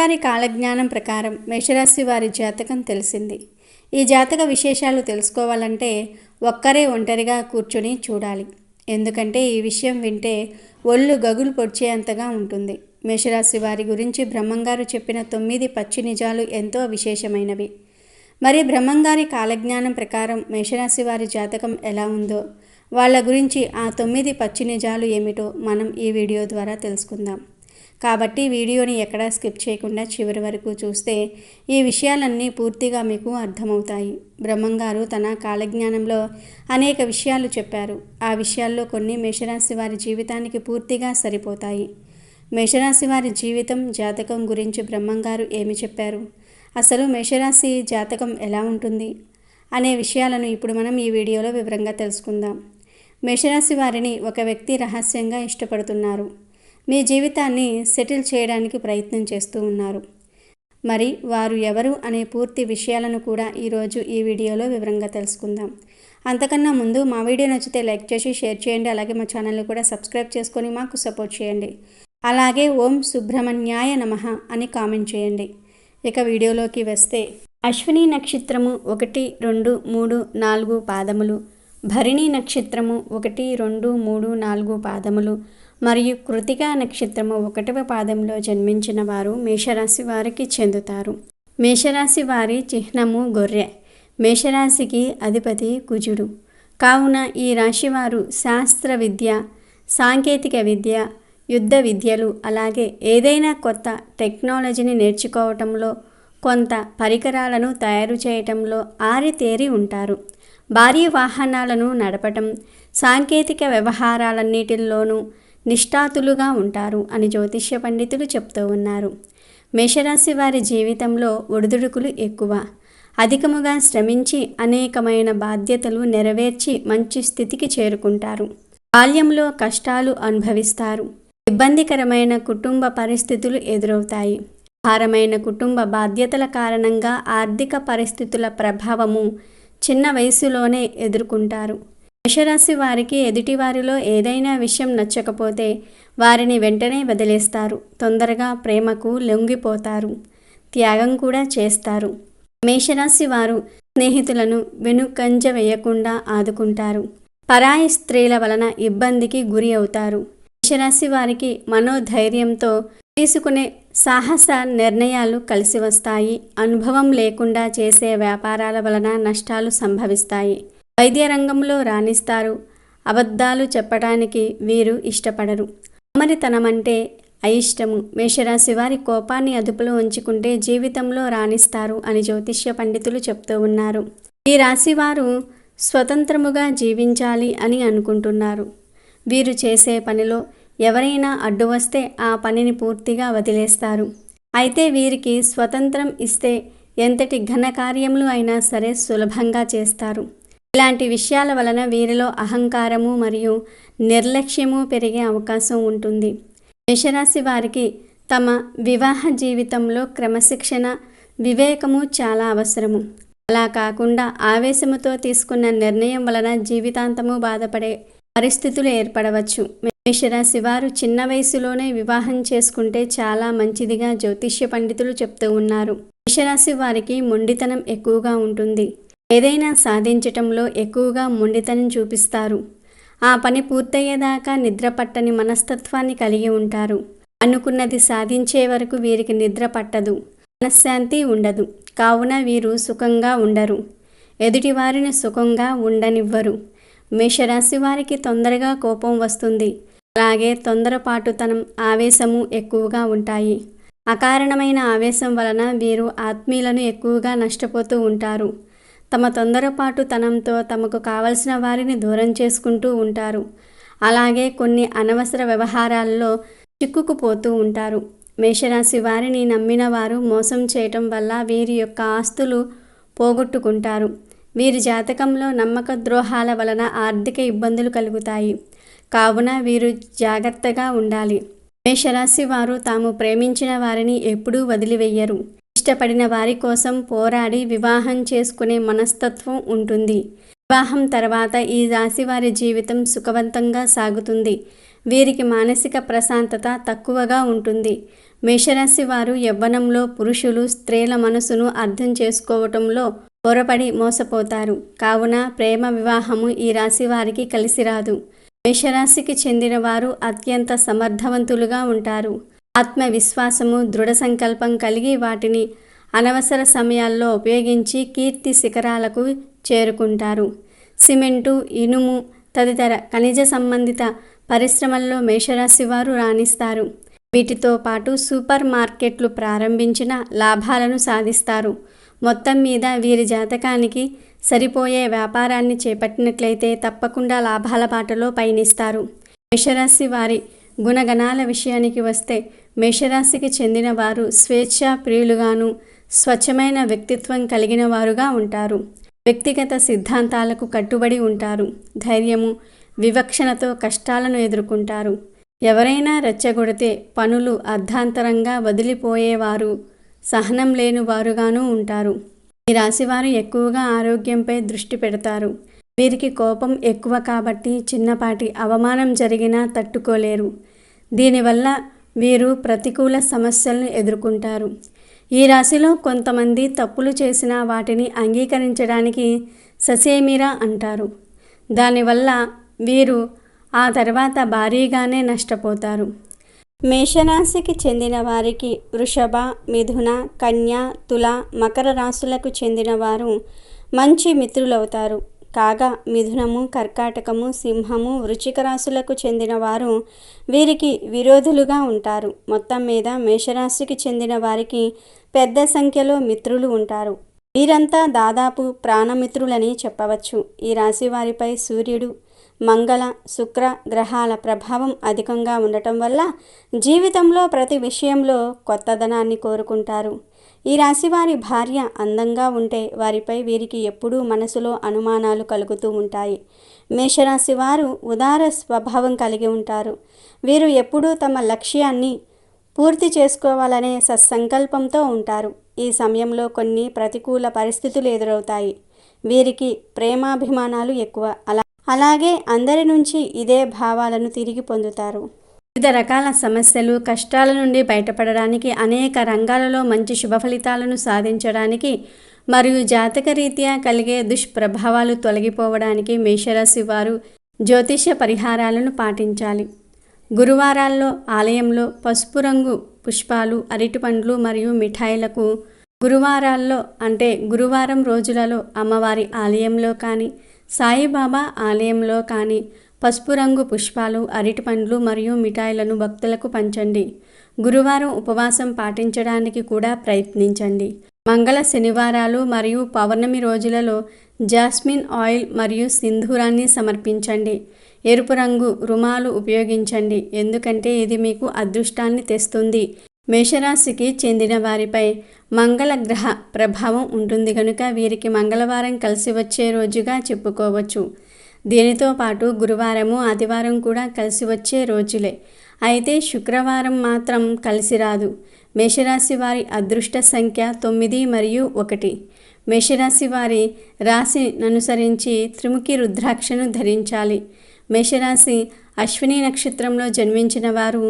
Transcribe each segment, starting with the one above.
బ్రహ్మంగారి కాలజ్ఞానం ప్రకారం మేషరాశి వారి జాతకం తెలిసింది. ఈ జాతక విశేషాలు తెలుసుకోవాలంటే ఒక్కరే ఒంటరిగా కూర్చొని చూడాలి. ఎందుకంటే ఈ విషయం వింటే ఒళ్ళు గగులు పొడిచేంతగా ఉంటుంది. మేషరాశి వారి గురించి బ్రహ్మంగారు చెప్పిన 9 పచ్చి నిజాలు ఎంతో విశేషమైనవి. మరి బ్రహ్మంగారి కాలజ్ఞానం ప్రకారం మేషరాశి వారి జాతకం ఎలా ఉందో, వాళ్ళ గురించి ఆ 9 పచ్చి నిజాలు ఏమిటో మనం ఈ వీడియో ద్వారా తెలుసుకుందాం. కాబట్టి వీడియోని ఎక్కడా స్కిప్ చేయకుండా చివరి వరకు చూస్తే ఈ విషయాలన్నీ పూర్తిగా మీకు అర్థమవుతాయి. బ్రహ్మంగారు తన కాలజ్ఞానంలో అనేక విషయాలు చెప్పారు. ఆ విషయాల్లో కొన్ని మేషరాశి వారి జీవితానికి పూర్తిగా సరిపోతాయి. మేషరాశి వారి జీవితం, జాతకం గురించి బ్రహ్మంగారు ఏమి చెప్పారు, అసలు మేషరాశి జాతకం ఎలా ఉంటుంది అనే విషయాలను ఇప్పుడు మనం ఈ వీడియోలో వివరంగా తెలుసుకుందాం. మేషరాశి వారిని ఒక వ్యక్తి రహస్యంగా ఇష్టపడుతున్నారు. మీ జీవితాన్ని సెటిల్ చేయడానికి ప్రయత్నం చేస్తూ ఉన్నారు. మరి వారు ఎవరు అనే పూర్తి విషయాలను కూడా ఈరోజు ఈ వీడియోలో వివరంగా తెలుసుకుందాం. అంతకన్నా ముందు మా వీడియో నచ్చితే లైక్ చేసి షేర్ చేయండి. అలాగే మా ఛానల్ని కూడా సబ్స్క్రైబ్ చేసుకొని మాకు సపోర్ట్ చేయండి. అలాగే ఓం సుబ్రహ్మణ్యాయ నమః అని కామెంట్ చేయండి. ఇక వీడియోలోకి వస్తే, అశ్విని నక్షత్రము 1, 2, 3, 4 పాదములు, భరణి నక్షత్రము 1, 2, 3, 4 పాదములు మరియు కృతికా నక్షత్రము 1వ పాదంలో జన్మించిన వారు మేషరాశి వారికి చెందుతారు. మేషరాశి వారి చిహ్నము గొర్రె. మేషరాశికి అధిపతి కుజుడు. కావున ఈ రాశివారు శాస్త్ర విద్య, సాంకేతిక విద్య, యుద్ధ విద్యలు, అలాగే ఏదైనా కొత్త టెక్నాలజీని నేర్చుకోవటంలో, కొంత పరికరాలను తయారు చేయటంలో ఆరితేరి ఉంటారు. భారీ వాహనాలను నడపటం, సాంకేతిక వ్యవహారాలన్నిటిల్లోనూ నిష్ఠాతులుగా ఉంటారు అని జ్యోతిష్య పండితులు చెప్తూ ఉన్నారు. మేషరాశి వారి జీవితంలో ఒడిదుడుకులు ఎక్కువ. అధికముగా శ్రమించి అనేకమైన బాధ్యతలు నెరవేర్చి మంచి స్థితికి చేరుకుంటారు. బాల్యంలో కష్టాలు అనుభవిస్తారు. ఇబ్బందికరమైన కుటుంబ పరిస్థితులు ఎదురవుతాయి. భారమైన కుటుంబ బాధ్యతల కారణంగా ఆర్థిక పరిస్థితుల ప్రభావము చిన్న వయసులోనే ఎదుర్కొంటారు. మేషరాశి వారికి ఎదుటివారిలో ఏదైనా విషయం నచ్చకపోతే వారిని వెంటనే వదిలేస్తారు. తొందరగా ప్రేమకు లొంగిపోతారు. త్యాగం కూడా చేస్తారు. మేషరాశి వారు స్నేహితులను వెనుకంజ వేయకుండా ఆదుకుంటారు. పరాయి స్త్రీల వలన ఇబ్బందికి గురి అవుతారు. మేషరాశి వారికి మనోధైర్యంతో తీసుకునే సాహస నిర్ణయాలు కలిసి వస్తాయి. అనుభవం లేకుండా చేసే వ్యాపారాల వలన నష్టాలు సంభవిస్తాయి. వైద్య రంగంలో రాణిస్తారు. అబద్ధాలు చెప్పడానికి వీరు ఇష్టపడరు. సోమరితనమంటే అయిష్టము. మేషరాశి వారి కోపాన్ని అదుపులో ఉంచుకుంటే జీవితంలో రాణిస్తారు అని జ్యోతిష్య పండితులు చెప్తూ ఉన్నారు. ఈ రాశివారు స్వతంత్రముగా జీవించాలి అని అనుకుంటున్నారు. వీరు చేసే పనిలో ఎవరైనా అడ్డు వస్తే ఆ పనిని పూర్తిగా వదిలేస్తారు. అయితే వీరికి స్వతంత్రం ఇస్తే ఎంతటి ఘనకార్యములు అయినా సరే సులభంగా చేస్తారు. ఇలాంటి విషయాల వలన వీరిలో అహంకారము మరియు నిర్లక్ష్యము పెరిగే అవకాశం ఉంటుంది. మేషరాశి వారికి తమ వివాహ జీవితంలో క్రమశిక్షణ, వివేకము చాలా అవసరము. అలా కాకుండా ఆవేశముతో తీసుకున్న నిర్ణయం వలన జీవితాంతము బాధపడే పరిస్థితులు ఏర్పడవచ్చు. మేషరాశి వారు చిన్న వయసులోనే వివాహం చేసుకుంటే చాలా మంచిదిగా జ్యోతిష్య పండితులు చెప్తూ ఉన్నారు. మేషరాశి వారికి మొండితనం ఎక్కువగా ఉంటుంది. ఏదైనా సాధించటంలో ఎక్కువగా మొండితనం చూపిస్తారు. ఆ పని పూర్తయ్యేదాకా నిద్ర పట్టని మనస్తత్వాన్ని కలిగి ఉంటారు. అనుకున్నది సాధించే వరకు వీరికి నిద్ర పట్టదు, మనశ్శాంతి ఉండదు. కావున వీరు సుఖంగా ఉండరు. ఎదుటివారిని సుఖంగా ఉండనివ్వరు. మేషరాశి వారికి తొందరగా కోపం వస్తుంది. అలాగే తొందరపాటుతనం, ఆవేశము ఎక్కువగా ఉంటాయి. అకారణమైన ఆవేశం వలన వీరు ఆత్మీయులను ఎక్కువగా నష్టపోతూ ఉంటారు. తమ తొందరపాటుతనంతో తమకు కావలసిన వారిని దూరం చేసుకుంటూ ఉంటారు. అలాగే కొన్ని అనవసర వ్యవహారాల్లో చిక్కుకుపోతూ ఉంటారు. మేషరాశి వారిని నమ్మిన వారు మోసం చేయటం వల్ల వీరి యొక్క ఆస్తులు పోగొట్టుకుంటారు. వీరి జాతకంలో నమ్మక ద్రోహాల వలన ఆర్థిక ఇబ్బందులు కలుగుతాయి. కావున వీరు జాగ్రత్తగా ఉండాలి. మేషరాశి వారు తాము ప్రేమించిన వారిని ఎప్పుడూ వదిలివేయరు. ఇష్టపడిన వారి కోసం పోరాడి వివాహం చేసుకునే మనస్తత్వం ఉంటుంది. వివాహం తర్వాత ఈ రాశి వారి జీవితం సుఖవంతంగా సాగుతుంది. వీరికి మానసిక ప్రశాంతత తక్కువగా ఉంటుంది. మేషరాశి వారు యవ్వనంలో పురుషులు స్త్రీల మనసును అర్థం చేసుకోవటంలో పొరపడి మోసపోతారు. కావున ప్రేమ వివాహము ఈ రాశి వారికి కలిసి రాదు. మేషరాశికి చెందిన వారు అత్యంత సమర్థవంతులుగా ఉంటారు. ఆత్మవిశ్వాసము, దృఢ సంకల్పం కలిగి వాటిని అనవసర సమయాల్లో ఉపయోగించి కీర్తి శిఖరాలకు చేరుకుంటారు. సిమెంటు, ఇనుము తదితర ఖనిజ సంబంధిత పరిశ్రమల్లో మేషరాశి వారు రాణిస్తారు. వీటితో పాటు సూపర్ మార్కెట్లు ప్రారంభించిన లాభాలను సాధిస్తారు. మొత్తం మీద వీరి జాతకానికి సరిపోయే వ్యాపారాన్ని చేపట్టినట్లయితే తప్పకుండా లాభాల బాటలో పయనిస్తారు. మేషరాశి వారి గుణగణాల విషయానికి వస్తే మేషరాశికి చెందిన వారు స్వేచ్ఛా ప్రియులుగాను, స్వచ్ఛమైన వ్యక్తిత్వం కలిగిన వారుగా ఉంటారు. వ్యక్తిగత సిద్ధాంతాలకు కట్టుబడి ఉంటారు. ధైర్యము, వివక్షణతో కష్టాలను ఎదుర్కొంటారు. ఎవరైనా రెచ్చగొడితే పనులు అర్ధాంతరంగా వదిలిపోయేవారు, సహనం లేని వారుగాను ఉంటారు. ఈ రాశివారు ఎక్కువగా ఆరోగ్యంపై దృష్టి పెడతారు. వీరికి కోపం ఎక్కువ కాబట్టి చిన్నపాటి అవమానం జరిగినా తట్టుకోలేరు. దీనివల్ల వీరు ప్రతికూల సమస్యలను ఎదుర్కొంటారు. ఈ రాశిలో కొంతమంది తప్పులు చేసినా వాటిని అంగీకరించడానికి ససేమిరా అంటారు. దానివల్ల వీరు ఆ తర్వాత భారీగానే నష్టపోతారు. మేషరాశికి చెందిన వారికి వృషభ, మిథున, కన్య, తుల, మకర రాశులకు చెందిన వారు మంచి మిత్రులవుతారు. కాగా మిథునము, కర్కాటకము, సింహము, వృశ్చిక రాశులకు చెందిన వారు వీరికి విరోధులుగా ఉంటారు. మొత్తం మీద మేషరాశికి చెందిన వారికి పెద్ద సంఖ్యలో మిత్రులు ఉంటారు. వీరంతా దాదాపు ప్రాణమిత్రులని చెప్పవచ్చు. ఈ రాశి వారిపై సూర్యుడు, మంగళ, శుక్ర గ్రహాల ప్రభావం అధికంగా ఉండటం వల్ల జీవితంలో ప్రతి విషయంలో కొత్తదనాన్ని కోరుకుంటారు. ఈ రాశివారి భార్య అందంగా ఉంటే వారిపై వీరికి ఎప్పుడూ మనసులో అనుమానాలు కలుగుతూ ఉంటాయి. మేషరాశి వారు ఉదార స్వభావం కలిగి ఉంటారు. వీరు ఎప్పుడూ తమ లక్ష్యాన్ని పూర్తి చేసుకోవాలనే సత్సంకల్పంతో ఉంటారు. ఈ సమయంలో కొన్ని ప్రతికూల పరిస్థితులు ఎదురవుతాయి. వీరికి ప్రేమాభిమానాలు ఎక్కువ. అలాగే అందరి నుంచి ఇదే భావాలను తిరిగి పొందుతారు. వివిధ రకాల సమస్యలు, కష్టాల నుండి బయటపడడానికి, అనేక రంగాలలో మంచి శుభ ఫలితాలను సాధించడానికి మరియు జాతకరీత్యా కలిగే దుష్ప్రభావాలు తొలగిపోవడానికి మేషరాశి వారు జ్యోతిష్య పరిహారాలను పాటించాలి. గురువారాల్లో ఆలయంలో పసుపు రంగు పుష్పాలు, అరటిపండ్లు మరియు మిఠాయిలకు గురువారాల్లో అంటే గురువారం రోజులలో అమ్మవారి ఆలయంలో కానీ, సాయిబాబా ఆలయంలో కానీ పసుపు రంగు పుష్పాలు, అరటిపండ్లు మరియు మిఠాయిలను భక్తులకు పంచండి. గురువారం ఉపవాసం పాటించడానికి కూడా ప్రయత్నించండి. మంగళ, శనివారాలు మరియు పౌర్ణమి రోజులలో జాస్మిన్ ఆయిల్ మరియు సింధూరాన్ని సమర్పించండి. ఎరుపు రంగు రుమాలు ఉపయోగించండి, ఎందుకంటే ఇది మీకు అదృష్టాన్ని తెస్తుంది. మేషరాశికి చెందిన వారిపై మంగళ గ్రహ ప్రభావం ఉంటుంది కనుక వీరికి మంగళవారం కలిసి వచ్చే రోజుగా చెప్పుకోవచ్చు. దీనితో పాటు గురువారము, ఆదివారం కూడా కలిసి వచ్చే రోజులే. అయితే శుక్రవారం మాత్రం కలిసి రాదు. మేషరాశి వారి అదృష్ట సంఖ్య 9 మరియు 1. మేషరాశి వారి రాశిని అనుసరించి త్రిముఖి రుద్రాక్షను ధరించాలి. మేషరాశి అశ్విని నక్షత్రంలో జన్మించిన వారు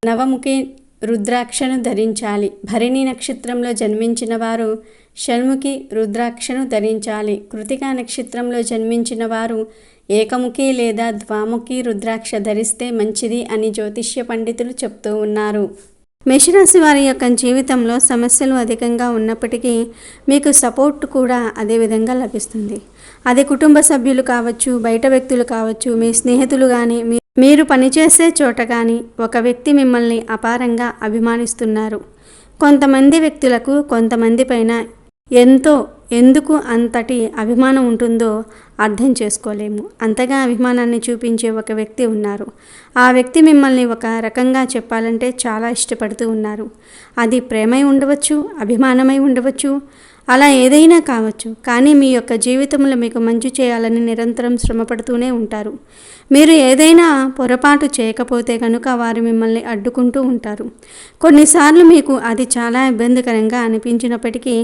నవముఖి రుద్రాక్షను ధరించాలి. భరణి నక్షత్రంలో జన్మించిన వారు షణ్ముఖి రుద్రాక్షను ధరించాలి. కృతికా నక్షత్రంలో జన్మించిన వారు ఏకముఖి లేదా ద్వాముఖి రుద్రాక్ష ధరిస్తే మంచిది అని జ్యోతిష్య పండితులు చెప్తూ ఉన్నారు. మేషరాశి వారి యొక్క జీవితంలో సమస్యలు అధికంగా ఉన్నప్పటికీ మీకు సపోర్ట్ కూడా అదే విధంగా లభిస్తుంది. అది కుటుంబ సభ్యులు కావచ్చు, బయట వ్యక్తులు కావచ్చు, మీ స్నేహితులు కానీ, మీరు పనిచేసే చోట కానీ ఒక వ్యక్తి మిమ్మల్ని అపారంగా అభిమానిస్తున్నారు. కొంతమంది వ్యక్తులకు కొంతమంది పైన ఎందుకు అంతటి అభిమానం ఉంటుందో అర్థం చేసుకోలేము. అంతగా అభిమానాన్ని చూపించే ఒక వ్యక్తి ఉన్నారు. ఆ వ్యక్తి మిమ్మల్ని ఒక రకంగా చెప్పాలంటే చాలా ఇష్టపడుతూ ఉన్నారు. అది ప్రేమై ఉండవచ్చు, అభిమానమై ఉండవచ్చు. అలా ఏదైనా కావచ్చు, కానీ మీ యొక్క జీవితంలో మీకు మంచి చేయాలని నిరంతరం శ్రమపడుతూనే ఉంటారు. మీరు ఏదైనా పొరపాటు చేయకపోతే కనుక వారు మిమ్మల్ని అడ్డుకుంటూ ఉంటారు. కొన్నిసార్లు మీకు అది చాలా ఇబ్బందికరంగా అనిపించినప్పటికీ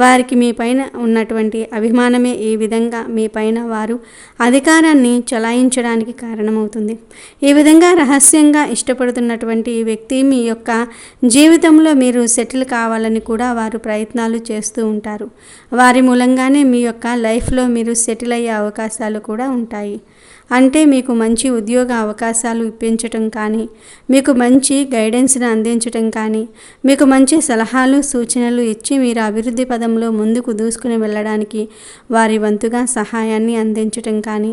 వారికి మీ పైన ఉన్నటువంటి అభిమానమే ఈ విధంగా మీ పైన వారు అధికారాన్ని చలాయించడానికి కారణమవుతుంది. ఈ విధంగా రహస్యంగా ఇష్టపడుతున్నటువంటి ఈ వ్యక్తి మీ యొక్క జీవితంలో మీరు సెటిల్ కావాలని కూడా వారు ప్రయత్నాలు చేస్తూ ఉంటారు. వారి మూలంగానే మీ యొక్క లైఫ్లో మీరు సెటిల్ అయ్యే అవకాశాలు కూడా ఉంటాయి. అంటే మీకు మంచి ఉద్యోగ అవకాశాలు ఇప్పించటం కానీ, మీకు మంచి గైడెన్స్ని అందించటం కానీ, మీకు మంచి సలహాలు సూచనలు ఇచ్చి మీరు అభివృద్ధి పదంలో ముందుకు దూసుకుని వెళ్ళడానికి వారి వంతుగా సహాయాన్ని అందించటం కానీ,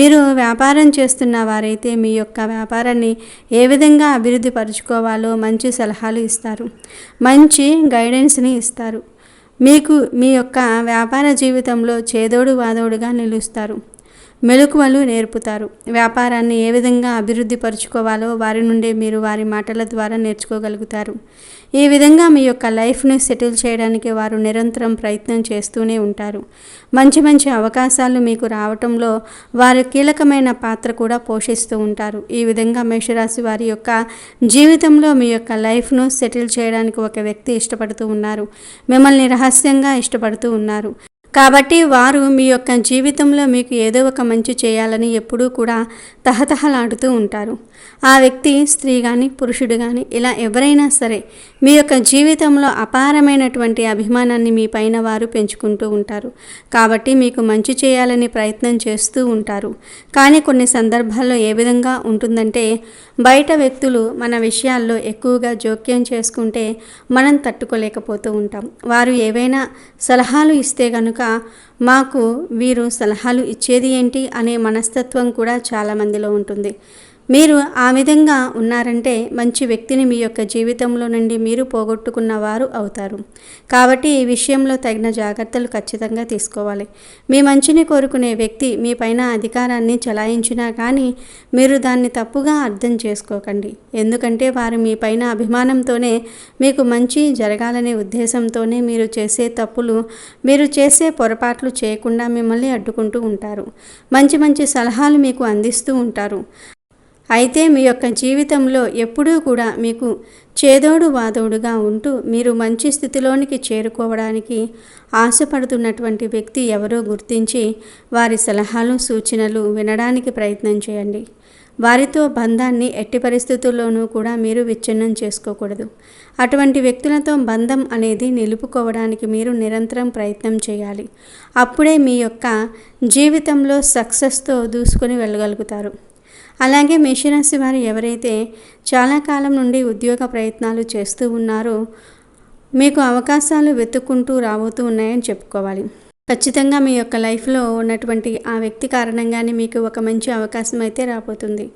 మీరు వ్యాపారం చేస్తున్న వారైతే మీ యొక్క వ్యాపారాన్ని ఏ విధంగా అభివృద్ధి పరుచుకోవాలో మంచి సలహాలు ఇస్తారు, మంచి గైడెన్స్ని ఇస్తారు. మీకు మీ యొక్క వ్యాపార జీవితంలో చేదోడు వాదోడుగా నిలుస్తారు. మెలకువలు నేర్పుతారు. వ్యాపారాన్ని ఏ విధంగా అభివృద్ధి పరుచుకోవాలో వారి నుండే మీరు వారి మాటల ద్వారా నేర్చుకోగలుగుతారు. ఈ విధంగా మీ యొక్క లైఫ్ని సెటిల్ చేయడానికి వారు నిరంతరం ప్రయత్నం చేస్తూనే ఉంటారు. మంచి మంచి అవకాశాలు మీకు రావటంలో వారు కీలకమైన పాత్ర కూడా పోషిస్తూ ఉంటారు. ఈ విధంగా మేషరాశి వారి యొక్క జీవితంలో మీ యొక్క లైఫ్ను సెటిల్ చేయడానికి ఒక వ్యక్తి ఇష్టపడుతూ ఉన్నారు. మిమ్మల్ని రహస్యంగా ఇష్టపడుతూ ఉన్నారు. కాబట్టి వారు మీ యొక్క జీవితంలో మీకు ఏదో ఒక మంచి చేయాలని ఎప్పుడూ కూడా తహతహలాడుతూ ఉంటారు. ఆ వ్యక్తి స్త్రీ కానీ పురుషుడు కానీ ఇలా ఎవరైనా సరే మీ యొక్క జీవితంలో అపారమైనటువంటి అభిమానాన్ని మీ పైన వారు పెంచుకుంటూ ఉంటారు. కాబట్టి మీకు మంచి చేయాలని ప్రయత్నం చేస్తూ ఉంటారు. కానీ కొన్ని సందర్భాల్లో ఏ విధంగా ఉంటుందంటే బయట వ్యక్తులు మన విషయాల్లో ఎక్కువగా జోక్యం చేసుకుంటే మనం తట్టుకోలేకపోతూ ఉంటాం. వారు ఏవైనా సలహాలు ఇస్తే కనుక మాకు వీరు సలహాలు ఇచ్చేది ఏంటి అనే మనస్తత్వం కూడా చాలామందిలో ఉంటుంది. మీరు ఆ విధంగా ఉన్నారంటే మంచి వ్యక్తిని మీ యొక్క జీవితంలో నుండి మీరు పోగొట్టుకున్న వారు అవుతారు. కాబట్టి ఈ విషయంలో తగిన జాగ్రత్తలు ఖచ్చితంగా తీసుకోవాలి. మీ మంచిని కోరుకునే వ్యక్తి మీ పైన అధికారాన్ని చలాయించినా కానీ మీరు దాన్ని తప్పుగా అర్థం చేసుకోకండి. ఎందుకంటే వారు మీ పైన అభిమానంతోనే మీకు మంచి జరగాలనే ఉద్దేశంతోనే మీరు చేసే తప్పులు, మీరు చేసే పొరపాట్లు చేయకుండా మిమ్మల్ని అడ్డుకుంటూ ఉంటారు. మంచి మంచి సలహాలు మీకు అందిస్తూ ఉంటారు. అయితే మీ యొక్క జీవితంలో ఎప్పుడూ కూడా మీకు చేదోడు వాదోడుగా ఉంటూ మీరు మంచి స్థితిలోనికి చేరుకోవడానికి ఆశపడుతున్నటువంటి వ్యక్తి ఎవరో గుర్తించి వారి సలహాలు సూచనలు వినడానికి ప్రయత్నం చేయండి. వారితో బంధాన్ని ఎట్టి పరిస్థితుల్లోనూ కూడా మీరు విచ్ఛిన్నం చేసుకోకూడదు. అటువంటి వ్యక్తులతో బంధం అనేది నిలుపుకోవడానికి మీరు నిరంతరం ప్రయత్నం చేయాలి. అప్పుడే మీ యొక్క జీవితంలో సక్సెస్తో దూసుకొని వెళ్ళగలుగుతారు. అలాగే మేషరాశి వారు ఎవరైతే చాలా కాలం నుండి ఉద్యోగ ప్రయత్నాలు చేస్తూ ఉన్నారో మీకు అవకాశాలు వెతుక్కుంటూ రాబోతూ ఉన్నాయని చెప్పుకోవాలి. ఖచ్చితంగా మీ యొక్క లైఫ్లో ఉన్నటువంటి ఆ వ్యక్తి కారణంగానే మీకు ఒక మంచి అవకాశం అయితే రాబోతుంది.